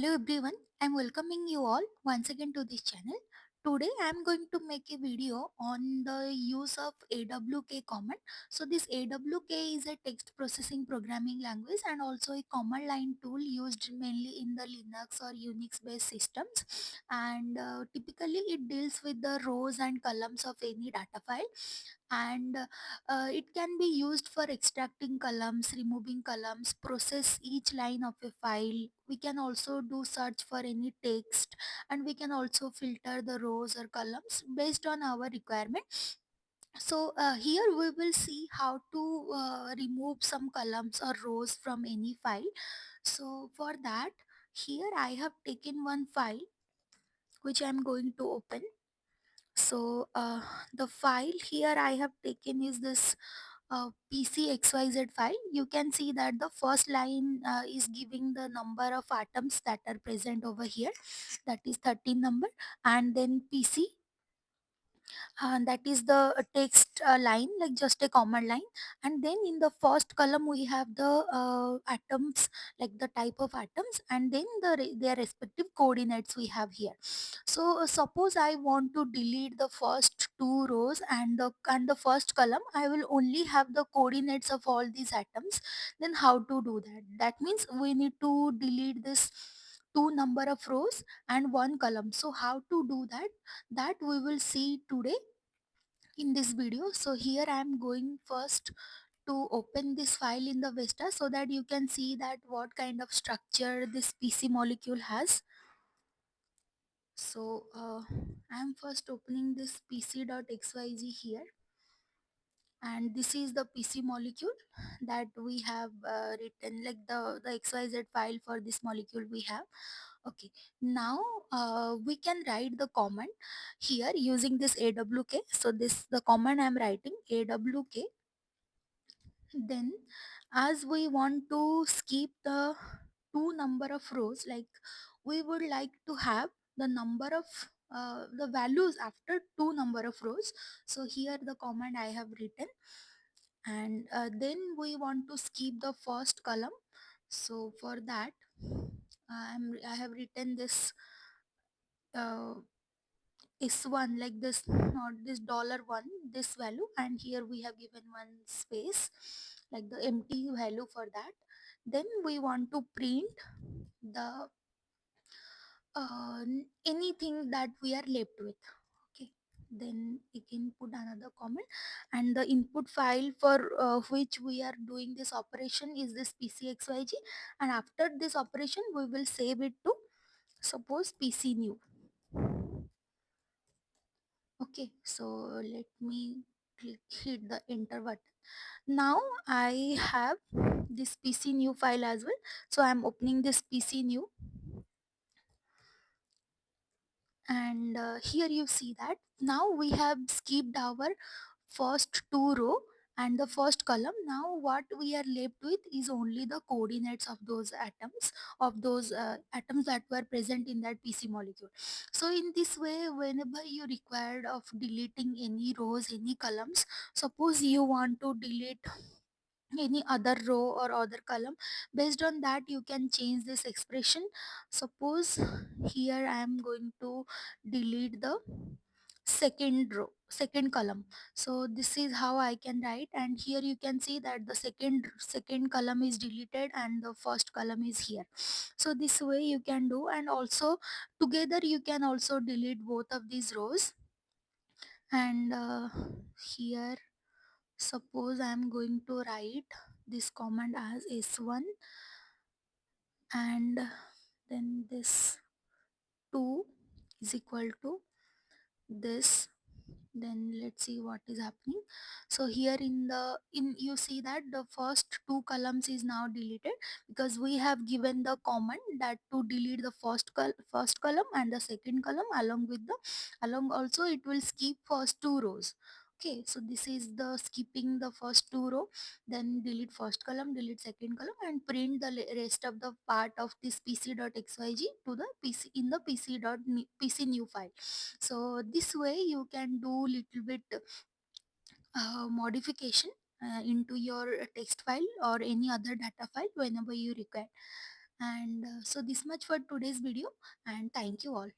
Hello everyone, I'm welcoming you all once again to this channel. Today I'm going to make a video on the use of AWK command. So this AWK is a text processing programming language and also a command line tool used mainly in the Linux or Unix based systems, and typically it deals with the rows and columns of any data file, and it can be used for extracting columns, removing columns, process each line of a file. We can also do search for any text, and we can also filter the rows or columns based on our requirement. So here we will see how to remove some columns or rows from any file. So for that, here I have taken one file which I am going to open. So the file here I have taken is this PCXYZ file. You can see that the first line is giving the number of atoms that are present over here, that is 13 number, and then PC, that is the text line, like just a command line. And then in the first column we have the atoms, like the type of atoms, and then their respective coordinates we have here. So suppose I want to delete the first two rows and the first column, I will only have the coordinates of all these atoms. Then how to do that? That means we need to delete this two number of rows and one column. So how to do that, that we will see today in this video. So here I am going first to open this file in the Vista so that you can see that what kind of structure this PC molecule has. So I am first opening this pc.xyz here, and this is the PC molecule that we have written, like the xyz file for this molecule we have. Okay, now we can write the command here using this AWK. So this the command I am writing, AWK. Then as we want to skip the two number of rows, like we would like to have the number of the values after two number of rows. So here the command I have written, and then we want to skip the first column. So for that, I have written this uh, is one, like this, not this $1, this value, and here we have given one space, like the empty value for that. Then we want to print the anything that we are left with. Okay, then we can put another comment, and the input file for which we are doing this operation is this pcxyg, and after this operation we will save it to, suppose, PC new. Okay, so let me hit the enter button. Now I have this PC new file as well. So I'm opening this PC new, and here you see that now we have skipped our first two row and the first column. Now what we are left with is only the coordinates of those atoms, of those atoms that were present in that PC molecule. So in this way, whenever you required of deleting any rows, any columns, suppose you want to delete any other row or other column, based on that you can change this expression. Suppose here I am going to delete the second row, second column. So this is how I can write, and here you can see that the second column is deleted and the first column is here. So this way you can do, and also together you can also delete both of these rows. And here, suppose I am going to write this command as s1, and then this 2 is equal to this. Then let's see what is happening. So here in you see that the first two columns is now deleted, because we have given the command that to delete the first column and the second column, along with the, along also it will skip first two rows. Okay, so this is the skipping the first two row, then delete first column, delete second column, and print the rest of the part of this pc.xyg to the pc in the pc new file. So this way you can do little bit modification into your text file or any other data file whenever you require. And so this much for today's video, and thank you all.